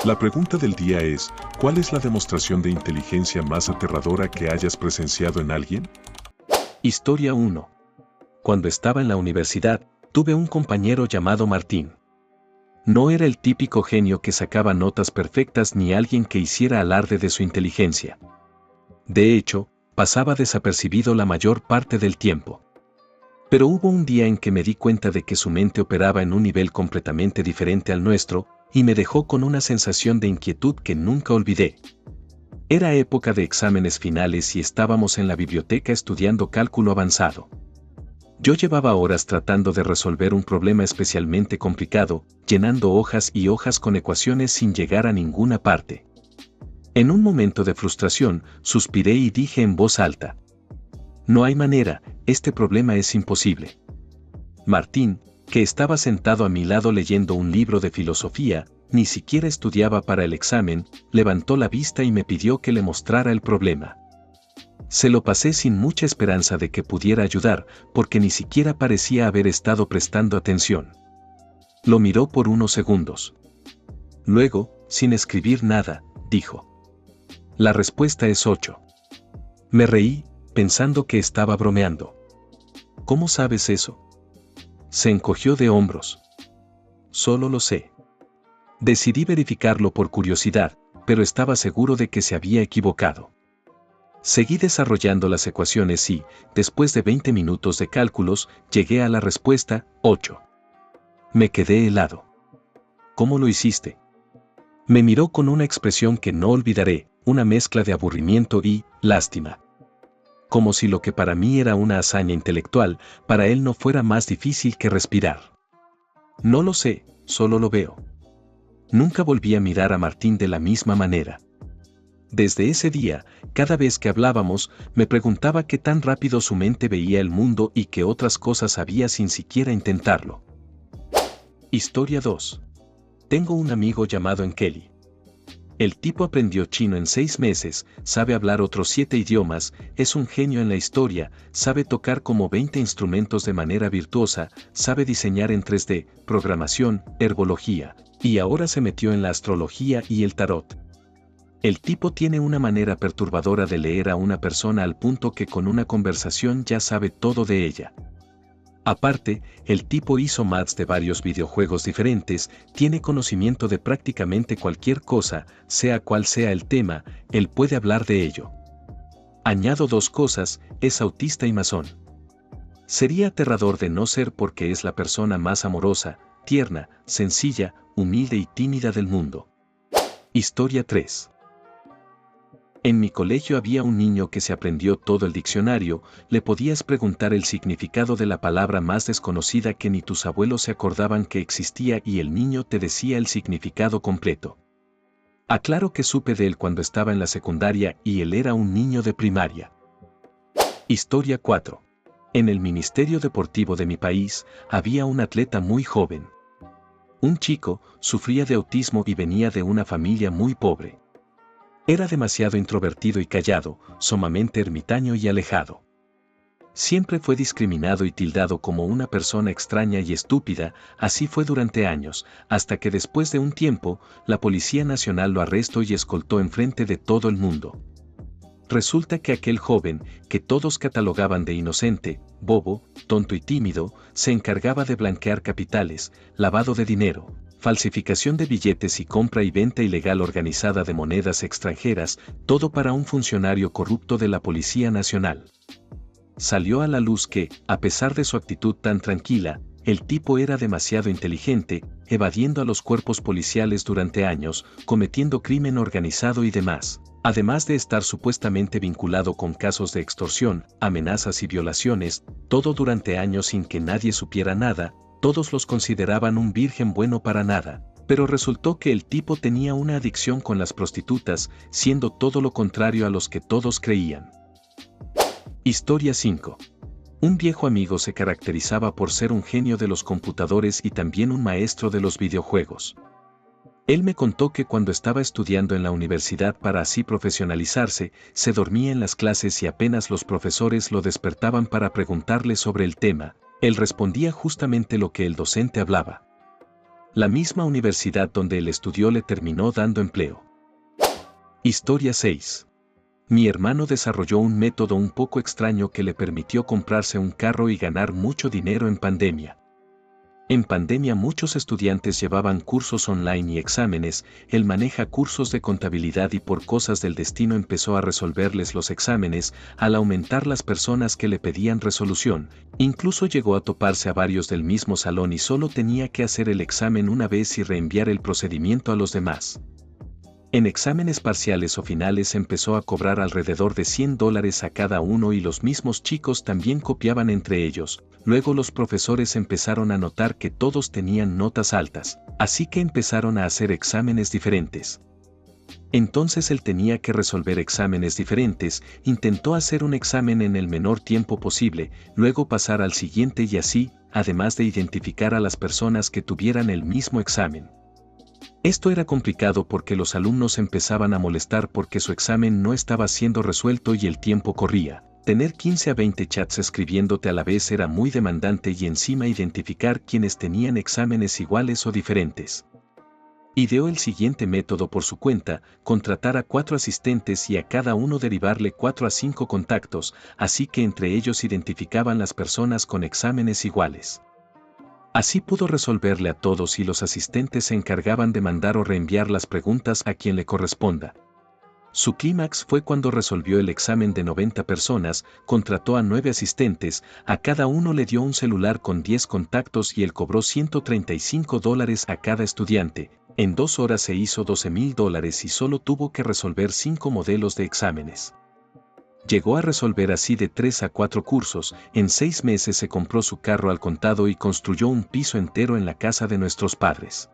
La pregunta del día es, ¿cuál es la demostración de inteligencia más aterradora que hayas presenciado en alguien? Historia 1. Cuando estaba en la universidad, tuve un compañero llamado Martín. No era el típico genio que sacaba notas perfectas ni alguien que hiciera alarde de su inteligencia. De hecho, pasaba desapercibido la mayor parte del tiempo. Pero hubo un día en que me di cuenta de que su mente operaba en un nivel completamente diferente al nuestro, y me dejó con una sensación de inquietud que nunca olvidé. Era época de exámenes finales y estábamos en la biblioteca estudiando cálculo avanzado. Yo llevaba horas tratando de resolver un problema especialmente complicado, llenando hojas y hojas con ecuaciones sin llegar a ninguna parte. En un momento de frustración, suspiré y dije en voz alta: no hay manera, este problema es imposible. Martín, que estaba sentado a mi lado leyendo un libro de filosofía, ni siquiera estudiaba para el examen, levantó la vista y me pidió que le mostrara el problema. Se lo pasé sin mucha esperanza de que pudiera ayudar, porque ni siquiera parecía haber estado prestando atención. Lo miró por unos segundos. Luego, sin escribir nada, dijo: la respuesta es 8. Me reí, pensando que estaba bromeando. ¿Cómo sabes eso? Se encogió de hombros. Solo lo sé. Decidí verificarlo por curiosidad, pero estaba seguro de que se había equivocado. Seguí desarrollando las ecuaciones y, después de 20 minutos de cálculos, llegué a la respuesta 8. Me quedé helado. ¿Cómo lo hiciste? Me miró con una expresión que no olvidaré, una mezcla de aburrimiento y lástima. Como si lo que para mí era una hazaña intelectual, para él no fuera más difícil que respirar. No lo sé, solo lo veo. Nunca volví a mirar a Martín de la misma manera. Desde ese día, cada vez que hablábamos, me preguntaba qué tan rápido su mente veía el mundo y qué otras cosas sabía sin siquiera intentarlo. Historia 2. Tengo un amigo llamado Enkeli. El tipo aprendió chino en 6 meses, sabe hablar otros 7 idiomas, es un genio en la historia, sabe tocar como 20 instrumentos de manera virtuosa, sabe diseñar en 3D, programación, herbología, y ahora se metió en la astrología y el tarot. El tipo tiene una manera perturbadora de leer a una persona al punto que con una conversación ya sabe todo de ella. Aparte, el tipo hizo mods de varios videojuegos diferentes, tiene conocimiento de prácticamente cualquier cosa, sea cual sea el tema, él puede hablar de ello. Añado 2 cosas, es autista y masón. Sería aterrador de no ser porque es la persona más amorosa, tierna, sencilla, humilde y tímida del mundo. Historia 3. En mi colegio había un niño que se aprendió todo el diccionario, le podías preguntar el significado de la palabra más desconocida que ni tus abuelos se acordaban que existía y el niño te decía el significado completo. Aclaro que supe de él cuando estaba en la secundaria y él era un niño de primaria. Historia 4. En el Ministerio Deportivo de mi país, había un atleta muy joven. Un chico, sufría de autismo y venía de una familia muy pobre. Era demasiado introvertido y callado, sumamente ermitaño y alejado. Siempre fue discriminado y tildado como una persona extraña y estúpida, así fue durante años, hasta que después de un tiempo, la Policía Nacional lo arrestó y escoltó enfrente de todo el mundo. Resulta que aquel joven, que todos catalogaban de inocente, bobo, tonto y tímido, se encargaba de blanquear capitales, lavado de dinero, falsificación de billetes y compra y venta ilegal organizada de monedas extranjeras, todo para un funcionario corrupto de la Policía Nacional. Salió a la luz que, a pesar de su actitud tan tranquila, el tipo era demasiado inteligente, evadiendo a los cuerpos policiales durante años, cometiendo crimen organizado y demás, además de estar supuestamente vinculado con casos de extorsión, amenazas y violaciones, todo durante años sin que nadie supiera nada. Todos los consideraban un virgen bueno para nada, pero resultó que el tipo tenía una adicción con las prostitutas, siendo todo lo contrario a los que todos creían. Historia 5. Un viejo amigo se caracterizaba por ser un genio de los computadores y también un maestro de los videojuegos. Él me contó que cuando estaba estudiando en la universidad para así profesionalizarse, se dormía en las clases y apenas los profesores lo despertaban para preguntarle sobre el tema, él respondía justamente lo que el docente hablaba. La misma universidad donde él estudió le terminó dando empleo. Historia 6. Mi hermano desarrolló un método un poco extraño que le permitió comprarse un carro y ganar mucho dinero en pandemia. En pandemia muchos estudiantes llevaban cursos online y exámenes, él maneja cursos de contabilidad y por cosas del destino empezó a resolverles los exámenes, al aumentar las personas que le pedían resolución, incluso llegó a toparse a varios del mismo salón y solo tenía que hacer el examen una vez y reenviar el procedimiento a los demás. En exámenes parciales o finales empezó a cobrar alrededor de $100 a cada uno y los mismos chicos también copiaban entre ellos. Luego los profesores empezaron a notar que todos tenían notas altas, así que empezaron a hacer exámenes diferentes. Entonces él tenía que resolver exámenes diferentes, intentó hacer un examen en el menor tiempo posible, luego pasar al siguiente y así, además de identificar a las personas que tuvieran el mismo examen. Esto era complicado porque los alumnos empezaban a molestar porque su examen no estaba siendo resuelto y el tiempo corría. Tener 15 a 20 chats escribiéndote a la vez era muy demandante y encima identificar quienes tenían exámenes iguales o diferentes. Ideó el siguiente método por su cuenta, contratar a 4 asistentes y a cada uno derivarle 4 a 5 contactos, así que entre ellos identificaban las personas con exámenes iguales. Así pudo resolverle a todos y los asistentes se encargaban de mandar o reenviar las preguntas a quien le corresponda. Su clímax fue cuando resolvió el examen de 90 personas, contrató a 9 asistentes, a cada uno le dio un celular con 10 contactos y él cobró $135 a cada estudiante. En 2 horas se hizo $12,000 y solo tuvo que resolver 5 modelos de exámenes. Llegó a resolver así de 3 a 4 cursos, en 6 meses se compró su carro al contado y construyó un piso entero en la casa de nuestros padres.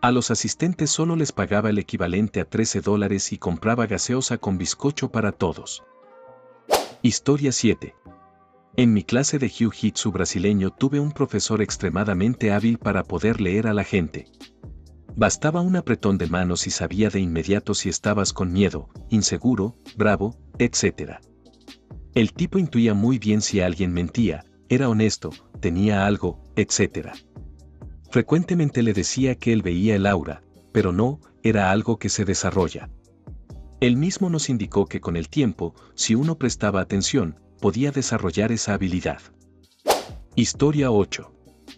A los asistentes solo les pagaba el equivalente a $13 y compraba gaseosa con bizcocho para todos. Historia 7. En mi clase de Jiu-Jitsu brasileño tuve un profesor extremadamente hábil para poder leer a la gente. Bastaba un apretón de manos y sabía de inmediato si estabas con miedo, inseguro, bravo, etc. El tipo intuía muy bien si alguien mentía, era honesto, tenía algo, etc. Frecuentemente le decía que él veía el aura, pero no, era algo que se desarrolla. Él mismo nos indicó que con el tiempo, si uno prestaba atención, podía desarrollar esa habilidad. Historia 8.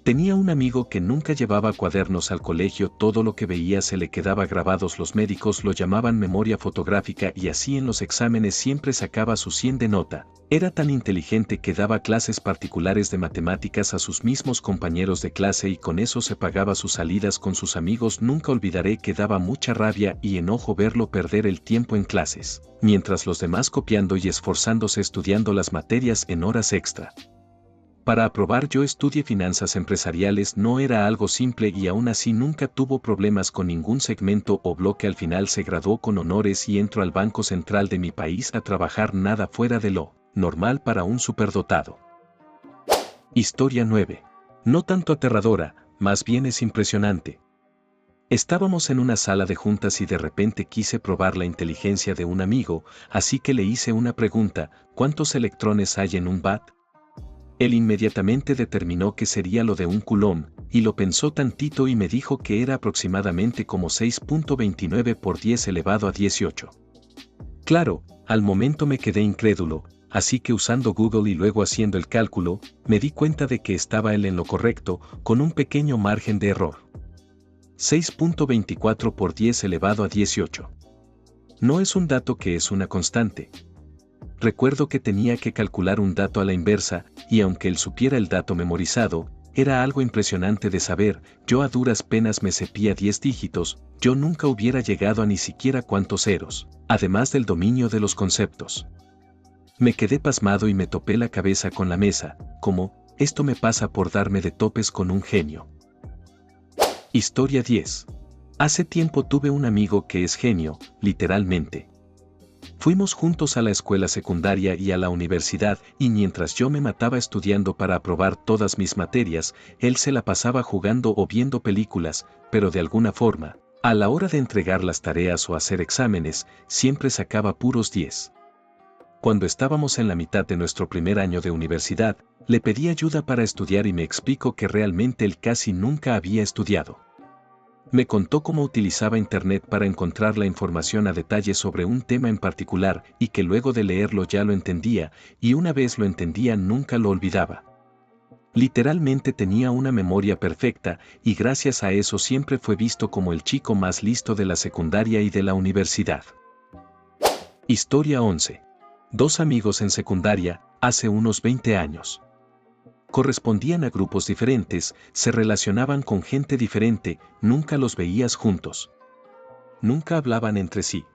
Tenía un amigo que nunca llevaba cuadernos al colegio, todo lo que veía se le quedaba grabados, los médicos lo llamaban memoria fotográfica y así en los exámenes siempre sacaba su 100 de nota. Era tan inteligente que daba clases particulares de matemáticas a sus mismos compañeros de clase y con eso se pagaba sus salidas con sus amigos. Nunca olvidaré que daba mucha rabia y enojo verlo perder el tiempo en clases, mientras los demás copiando y esforzándose estudiando las materias en horas extra. Para aprobar yo estudié finanzas empresariales, no era algo simple y aún así nunca tuvo problemas con ningún segmento o bloque. Al final se graduó con honores y entró al Banco Central de mi país a trabajar, nada fuera de lo normal para un superdotado. Historia 9. No tanto aterradora, más bien es impresionante. Estábamos en una sala de juntas y de repente quise probar la inteligencia de un amigo, así que le hice una pregunta: ¿cuántos electrones hay en un vat? Él inmediatamente determinó que sería lo de un coulomb, y lo pensó tantito y me dijo que era aproximadamente como 6.29 por 10 elevado a 18. Claro, al momento me quedé incrédulo, así que usando Google y luego haciendo el cálculo, me di cuenta de que estaba él en lo correcto, con un pequeño margen de error. 6.24 por 10 elevado a 18. No es un dato que es una constante. Recuerdo que tenía que calcular un dato a la inversa, y aunque él supiera el dato memorizado, era algo impresionante de saber. Yo a duras penas me sepía 10 dígitos, yo nunca hubiera llegado a ni siquiera cuántos ceros, además del dominio de los conceptos. Me quedé pasmado y me topé la cabeza con la mesa, como, esto me pasa por darme de topes con un genio. Historia 10. Hace tiempo tuve un amigo que es genio, literalmente. Fuimos juntos a la escuela secundaria y a la universidad, y mientras yo me mataba estudiando para aprobar todas mis materias, él se la pasaba jugando o viendo películas, pero de alguna forma, a la hora de entregar las tareas o hacer exámenes, siempre sacaba puros 10. Cuando estábamos en la mitad de nuestro primer año de universidad, le pedí ayuda para estudiar y me explicó que realmente él casi nunca había estudiado. Me contó cómo utilizaba Internet para encontrar la información a detalle sobre un tema en particular y que luego de leerlo ya lo entendía, y una vez lo entendía nunca lo olvidaba. Literalmente tenía una memoria perfecta y gracias a eso siempre fue visto como el chico más listo de la secundaria y de la universidad. Historia 11. Dos amigos en secundaria, hace unos 20 años. Correspondían a grupos diferentes, se relacionaban con gente diferente, nunca los veías juntos. Nunca hablaban entre sí.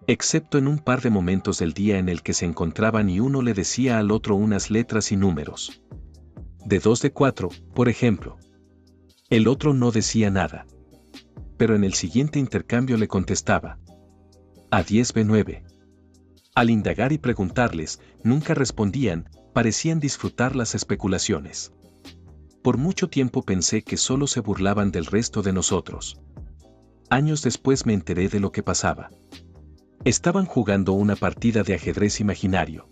Excepto en un par de momentos del día en el que se encontraban y uno le decía al otro unas letras y números. De 2 de 4, por ejemplo. El otro no decía nada. Pero en el siguiente intercambio le contestaba. A 10 de 9. Al indagar y preguntarles, nunca respondían, parecían disfrutar las especulaciones. Por mucho tiempo pensé que solo se burlaban del resto de nosotros. Años después me enteré de lo que pasaba. Estaban jugando una partida de ajedrez imaginario.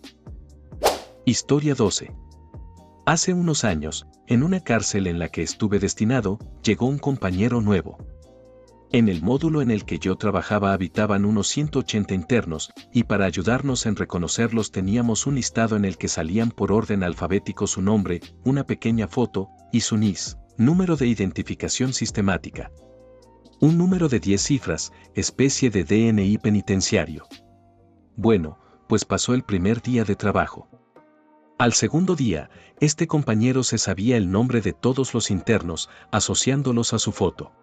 Historia 12. Hace unos años, en una cárcel en la que estuve destinado, llegó un compañero nuevo. En el módulo en el que yo trabajaba habitaban unos 180 internos, y para ayudarnos en reconocerlos teníamos un listado en el que salían por orden alfabético su nombre, una pequeña foto, y su NIS, número de identificación sistemática. Un número de 10 cifras, especie de DNI penitenciario. Bueno, pues pasó el primer día de trabajo. Al segundo día, este compañero se sabía el nombre de todos los internos, asociándolos a su foto.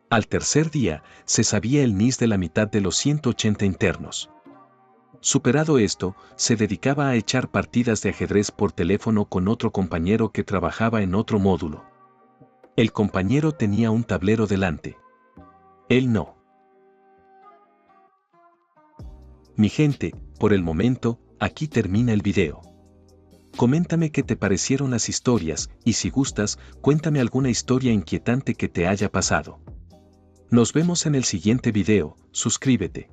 Al tercer día, se sabía el NIS de la mitad de los 180 internos. Superado esto, se dedicaba a echar partidas de ajedrez por teléfono con otro compañero que trabajaba en otro módulo. El compañero tenía un tablero delante. Él no. Mi gente, por el momento, aquí termina el video. Coméntame qué te parecieron las historias, y si gustas, cuéntame alguna historia inquietante que te haya pasado. Nos vemos en el siguiente video, suscríbete.